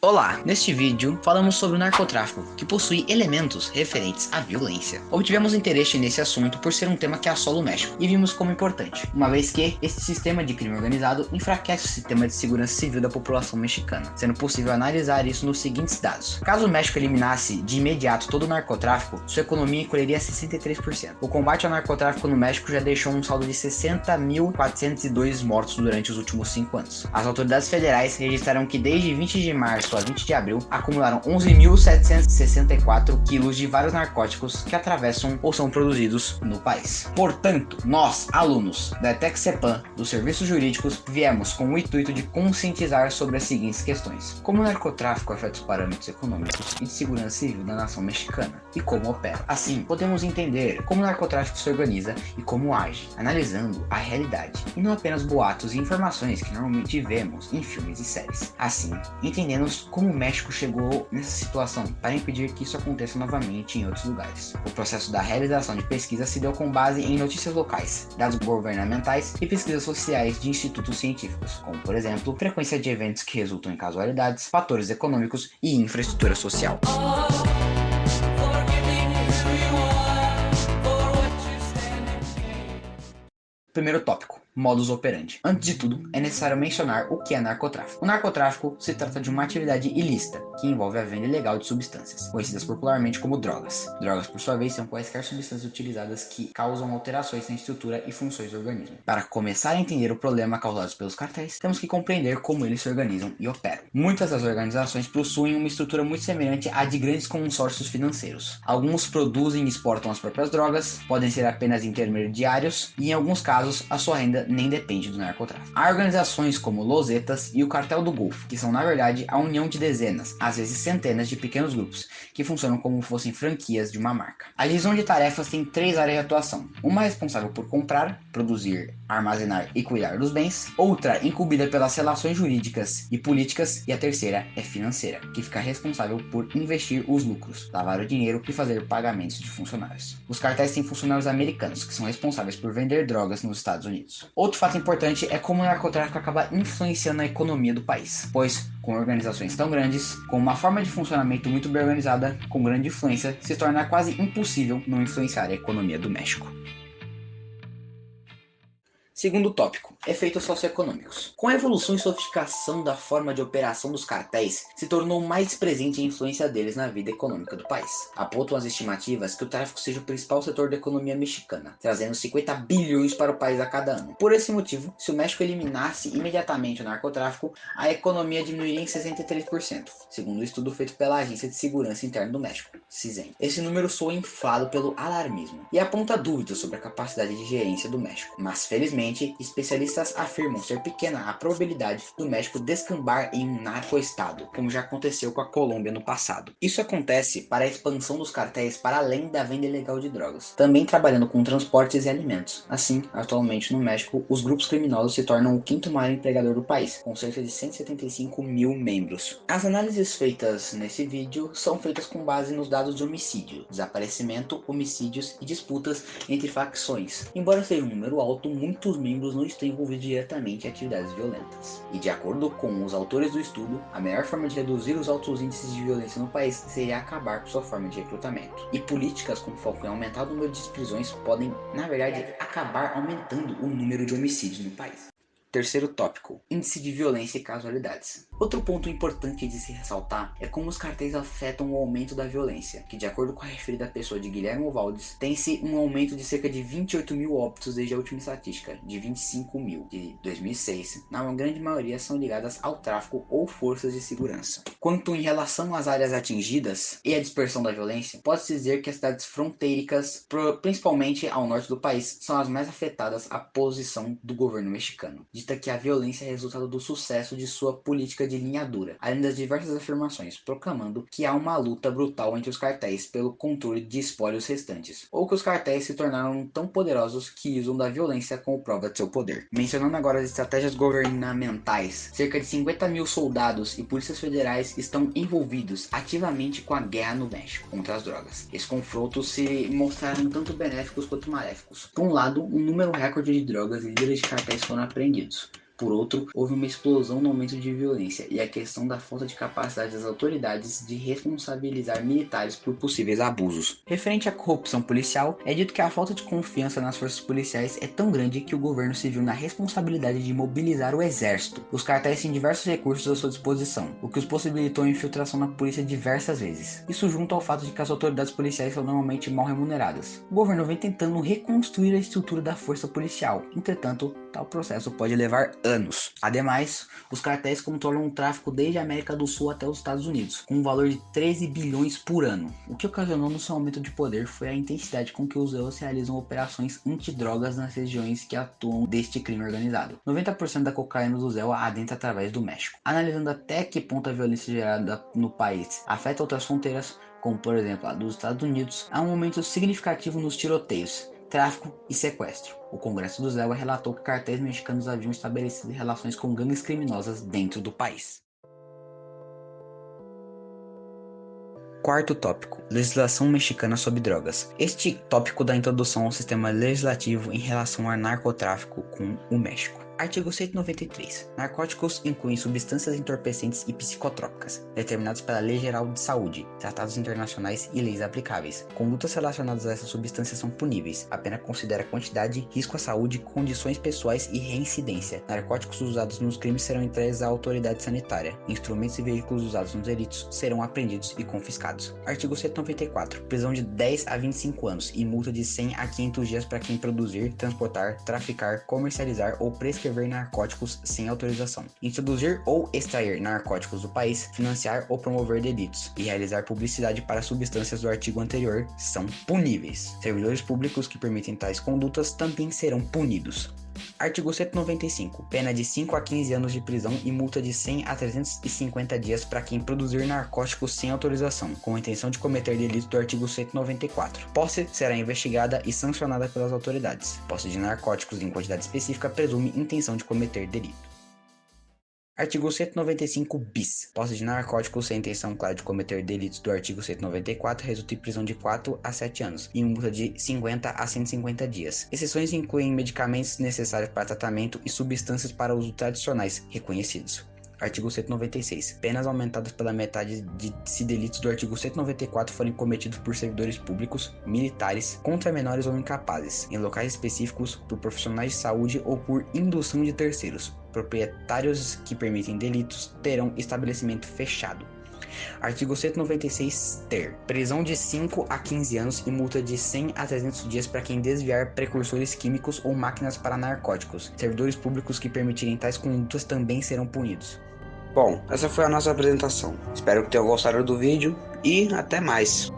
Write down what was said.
Olá, neste vídeo falamos sobre o narcotráfico, que possui elementos referentes à violência. Obtivemos interesse nesse assunto por ser um tema que assola o México e vimos como importante, uma vez que esse sistema de crime organizado enfraquece o sistema de segurança civil da população mexicana, sendo possível analisar isso nos seguintes dados. Caso o México eliminasse de imediato todo o narcotráfico, sua economia encolheria 63%. O combate ao narcotráfico no México já deixou um saldo de 60.402 mortos durante os últimos 5 anos. As autoridades federais registraram que desde 20 de março a 20 de abril, acumularam 11.764 quilos de vários narcóticos que atravessam ou são produzidos no país. Portanto, nós, alunos da ETEC-CEPAM, dos serviços jurídicos, viemos com o intuito de conscientizar sobre as seguintes questões: como o narcotráfico afeta os parâmetros econômicos e de segurança civil da nação mexicana e como opera. Assim, podemos entender como o narcotráfico se organiza e como age, analisando a realidade, e não apenas boatos e informações que normalmente vemos em filmes e séries. Assim, entendemos como o México chegou nessa situação para impedir que isso aconteça novamente em outros lugares. O processo da realização de pesquisa se deu com base em notícias locais, dados governamentais e pesquisas sociais de institutos científicos, como por exemplo, frequência de eventos que resultam em casualidades, fatores econômicos e infraestrutura social. Primeiro tópico: modus operandi. Antes de tudo, é necessário mencionar o que é narcotráfico. O narcotráfico se trata de uma atividade ilícita que envolve a venda ilegal de substâncias, conhecidas popularmente como drogas. Drogas, por sua vez, são quaisquer substâncias utilizadas que causam alterações na estrutura e funções do organismo. Para começar a entender o problema causado pelos cartéis, temos que compreender como eles se organizam e operam. Muitas das organizações possuem uma estrutura muito semelhante à de grandes consórcios financeiros. Alguns produzem e exportam as próprias drogas, podem ser apenas intermediários e, em alguns casos, a sua renda nem depende do narcotráfico. Há organizações como Los Zetas e o Cartel do Golfo, que são na verdade a união de dezenas, às vezes centenas de pequenos grupos, que funcionam como fossem franquias de uma marca. A divisão de tarefas tem 3 áreas de atuação: uma responsável por comprar, produzir, armazenar e cuidar dos bens, outra incumbida pelas relações jurídicas e políticas, e a terceira é financeira, que fica responsável por investir os lucros, lavar o dinheiro e fazer pagamentos de funcionários. Os cartéis têm funcionários americanos, que são responsáveis por vender drogas nos Estados Unidos. Outro fato importante é como o narcotráfico acaba influenciando a economia do país, pois com organizações tão grandes, com uma forma de funcionamento muito bem organizada, com grande influência, se torna quase impossível não influenciar a economia do México. Segundo tópico: efeitos socioeconômicos. Com a evolução e sofisticação da forma de operação dos cartéis, se tornou mais presente a influência deles na vida econômica do país. Apontam as estimativas que o tráfico seja o principal setor da economia mexicana, trazendo 50 bilhões para o país a cada ano. Por esse motivo, se o México eliminasse imediatamente o narcotráfico, a economia diminuiria em 63%, segundo um estudo feito pela Agência de Segurança Interna do México, CISEN. Esse número soa inflado pelo alarmismo e aponta dúvidas sobre a capacidade de gerência do México, mas felizmente especialistas afirmam ser pequena a probabilidade do México descambar em um narco-estado, como já aconteceu com a Colômbia no passado. Isso acontece para a expansão dos cartéis para além da venda ilegal de drogas, também trabalhando com transportes e alimentos. Assim, atualmente no México, os grupos criminosos se tornam o 5º maior empregador do país, com cerca de 175 mil membros. As análises feitas nesse vídeo são feitas com base nos dados de homicídio, desaparecimento, homicídios e disputas entre facções. Embora seja um número alto, muitos membros não estão envolvidos diretamente em atividades violentas. E de acordo com os autores do estudo, a melhor forma de reduzir os altos índices de violência no país seria acabar com sua forma de recrutamento. E políticas com foco em aumentar o número de prisões podem, na verdade, acabar aumentando o número de homicídios no país. Terceiro tópico: índice de violência e casualidades. Outro ponto importante de se ressaltar é como os cartéis afetam o aumento da violência, que de acordo com a referida pessoa de Guilherme Valdes, tem-se um aumento de cerca de 28 mil óbitos desde a última estatística, de 25 mil, de 2006, na grande maioria são ligadas ao tráfico ou forças de segurança. Quanto em relação às áreas atingidas e a dispersão da violência, pode-se dizer que as cidades fronteiricas, principalmente ao norte do país, são as mais afetadas à posição do governo mexicano. Dita que a violência é resultado do sucesso de sua política de linha dura, além das diversas afirmações proclamando que há uma luta brutal entre os cartéis pelo controle de espólios restantes, ou que os cartéis se tornaram tão poderosos que usam da violência como prova de seu poder. Mencionando agora as estratégias governamentais, cerca de 50 mil soldados e polícias federais estão envolvidos ativamente com a guerra no México contra as drogas. Esses confrontos se mostraram tanto benéficos quanto maléficos. Por um lado, um número recorde de drogas e líderes de cartéis foram apreendidos. Por outro, houve uma explosão no aumento de violência e a questão da falta de capacidade das autoridades de responsabilizar militares por possíveis abusos. Referente à corrupção policial, é dito que a falta de confiança nas forças policiais é tão grande que o governo se viu na responsabilidade de mobilizar o exército. Os cartéis têm diversos recursos à sua disposição, o que os possibilitou a infiltração na polícia diversas vezes. Isso junto ao fato de que as autoridades policiais são normalmente mal remuneradas. O governo vem tentando reconstruir a estrutura da força policial, entretanto, tal processo pode levar anos. Ademais, os cartéis controlam o tráfico desde a América do Sul até os Estados Unidos, com um valor de 13 bilhões por ano. O que ocasionou no seu aumento de poder foi a intensidade com que os EUs realizam operações antidrogas nas regiões que atuam deste crime organizado. 90% da cocaína do ZEL adentra através do México. Analisando até que ponto a violência gerada no país afeta outras fronteiras, como por exemplo a dos Estados Unidos, há um aumento significativo nos tiroteios, tráfico e sequestro. O Congresso do ZEL relatou que cartéis mexicanos haviam estabelecido relações com gangues criminosas dentro do país. Quarto tópico: legislação mexicana sobre drogas. Este tópico dá introdução ao sistema legislativo em relação ao narcotráfico com o México. Artigo 193. Narcóticos incluem substâncias entorpecentes e psicotrópicas, determinados pela Lei Geral de Saúde, tratados internacionais e leis aplicáveis. Condutas relacionadas a essas substâncias são puníveis. A pena considera quantidade, risco à saúde, condições pessoais e reincidência. Narcóticos usados nos crimes serão entregues à autoridade sanitária. Instrumentos e veículos usados nos delitos serão apreendidos e confiscados. Artigo 194. Prisão de 10 a 25 anos e multa de 100 a 500 dias para quem produzir, transportar, traficar, comercializar ou prescrever narcóticos sem autorização, introduzir ou extrair narcóticos do país, financiar ou promover delitos e realizar publicidade para substâncias do artigo anterior são puníveis. Servidores públicos que permitem tais condutas também serão punidos. Artigo 195. Pena de 5 a 15 anos de prisão e multa de 100 a 350 dias para quem produzir narcóticos sem autorização, com a intenção de cometer delito do artigo 194. Posse será investigada e sancionada pelas autoridades. Posse de narcóticos em quantidade específica presume intenção de cometer delito. Artigo 195 bis. Posse de narcóticos sem intenção clara de cometer delitos do artigo 194 resulta em prisão de 4 a 7 anos e multa de 50 a 150 dias. Exceções incluem medicamentos necessários para tratamento e substâncias para uso tradicionais reconhecidos. Artigo 196. Penas aumentadas pela metade se delitos do artigo 194 forem cometidos por servidores públicos, militares, contra menores ou incapazes, em locais específicos, por profissionais de saúde ou por indução de terceiros. Proprietários que permitem delitos terão estabelecimento fechado. Artigo 196 ter. Prisão de 5 a 15 anos e multa de 100 a 300 dias para quem desviar precursores químicos ou máquinas para narcóticos. Servidores públicos que permitirem tais condutas também serão punidos. Bom, essa foi a nossa apresentação. Espero que tenham gostado do vídeo e até mais.